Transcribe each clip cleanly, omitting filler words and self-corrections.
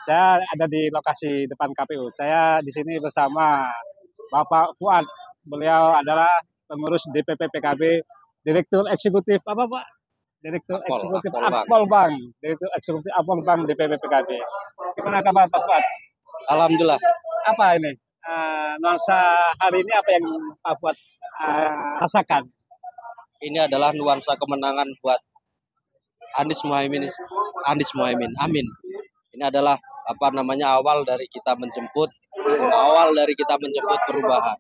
Saya ada di lokasi depan KPU. Saya di sini bersama Bapak Fuad. Beliau adalah pengurus DPP PKB, Direktur Eksekutif apa Pak? Direktur Eksekutif Akpolbank, Direktur Eksekutif Akpolbank DPP PKB. Gimana kabar Pak Fuad? Alhamdulillah. Apa ini? Nuansa hari ini apa yang Pak Fuad rasakan? Ini adalah nuansa kemenangan buat Anies Muhaimin. Amin. Ini adalah awal dari kita menjemput perubahan.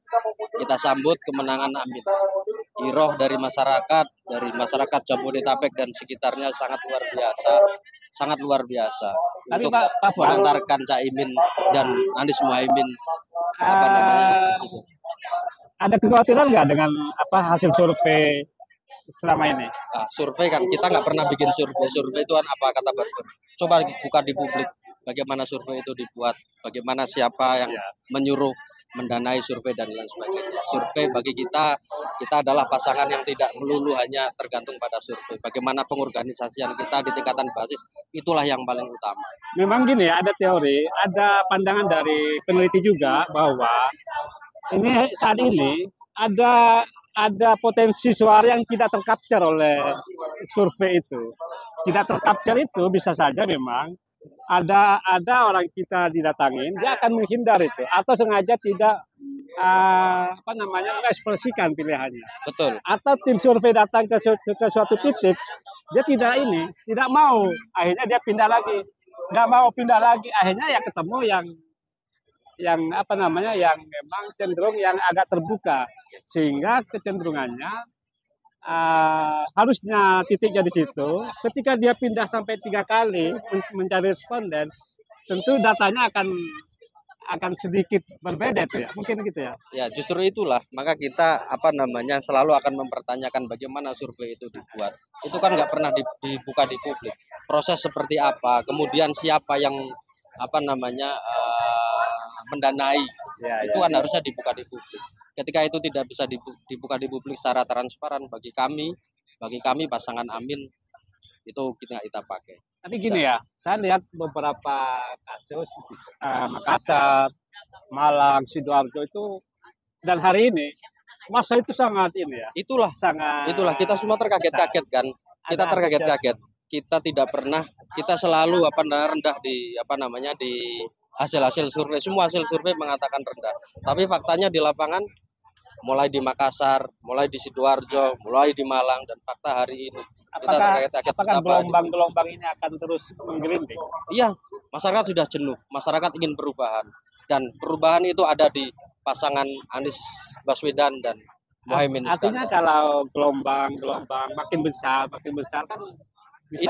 Kita sambut kemenangan Amin. Iroh dari masyarakat Jabodetabek dan sekitarnya sangat luar biasa. Tapi Untuk Pak Fuad, mengantarkan Caimin dan Anies Muhaimin ada kekhawatiran nggak dengan hasil survei selama ini? survei kan kita nggak pernah bikin survei itu kan apa kata Bang Fir? Coba buka di publik bagaimana survei itu dibuat, bagaimana siapa yang menyuruh mendanai survei dan lain sebagainya. Survei bagi kita adalah pasangan yang tidak melulu hanya tergantung pada survei. Bagaimana pengorganisasian kita di tingkatan basis, itulah yang paling utama. Memang gini ya, ada teori, ada pandangan dari peneliti juga bahwa ini saat ini ada potensi suara yang tidak tercapture oleh survei itu. Tidak tercapture itu bisa saja memang ada orang kita didatangin, dia akan menghindar itu atau sengaja tidak mengekspresikan pilihannya. Betul. Atau tim survei datang ke suatu titik, dia tidak mau, akhirnya dia pindah lagi, nggak mau pindah lagi, akhirnya ya ketemu yang memang cenderung yang agak terbuka, sehingga kecenderungannya harusnya titiknya di situ. Ketika dia pindah sampai 3 kali mencari responden, tentu datanya akan sedikit berbeda itu ya, mungkin gitu ya. Ya justru itulah maka kita selalu akan mempertanyakan bagaimana survei itu dibuat. Itu kan nggak pernah dibuka di publik. Proses seperti apa, kemudian siapa yang mendanai, itu kan harusnya dibuka di publik. Ketika itu tidak bisa dibuka di publik secara transparan, bagi kami pasangan Amin itu kita pakai. Tapi gini ya, saya lihat beberapa kasus Makassar, Malang, Sidoarjo itu, dan hari ini masa itu sangat ini ya. Itulah kita semua terkaget-kaget kan. Kita terkaget-kaget. Kita tidak pernah, kita selalu rendah di hasil survei. Semua hasil survei mengatakan rendah. Tapi faktanya di lapangan, mulai di Makassar, mulai di Sidoarjo, mulai di Malang, dan fakta hari ini kita terkaget-kaget. Apakah gelombang ini akan terus menggelinding? Iya, masyarakat sudah jenuh, masyarakat ingin perubahan, dan perubahan itu ada di pasangan Anies Baswedan dan Muhaimin. Artinya kalau gelombang makin besar kan bisa ini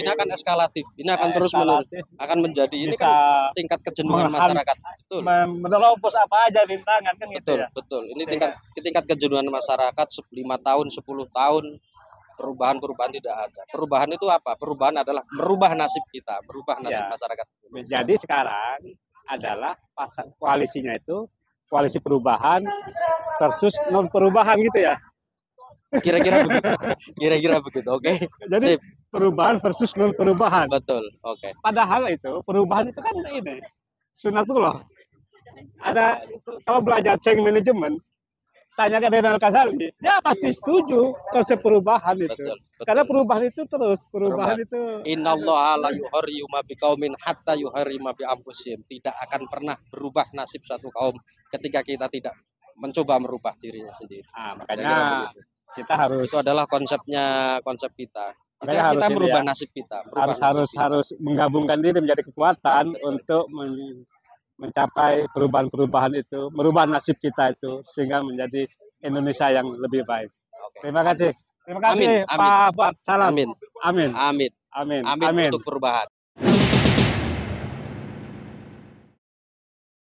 akan eskalatif, ini akan terus menerus, akan menjadi ini kan tingkat kejenuhan masyarakat. Betul. Menerobos apa aja rintangan kan gitu ya. Betul. Ini tingkat kejenuhan masyarakat 5 tahun, 10 tahun perubahan tidak ada. Perubahan itu apa? Perubahan adalah merubah nasib kita, merubah nasib masyarakat. Jadi sekarang adalah koalisinya itu koalisi perubahan versus non perubahan gitu ya. Kira-kira begitu, oke. Jadi perubahan versus non perubahan. Betul, oke. Padahal itu perubahan itu kan ini sunatullah. Ada kalau belajar change management, tanya ke Renal Kasali, dia pasti setuju konsep perubahan itu. Betul. Karena perubahan itu perubahan itu. Innallaha la yuharrimu ma biqaumin hatta yuharrimu bi anfusihim. Tidak akan pernah berubah nasib satu kaum ketika kita tidak mencoba merubah dirinya sendiri. Makanya kita harus, itu adalah konsep kita. Kita merubah nasib kita. Harus menggabungkan diri menjadi kekuatan untuk mencapai perubahan itu, merubah nasib kita itu sehingga menjadi Indonesia yang lebih baik. Terima kasih. Terima kasih Pak Fuad. Salam. Amin untuk perubahan.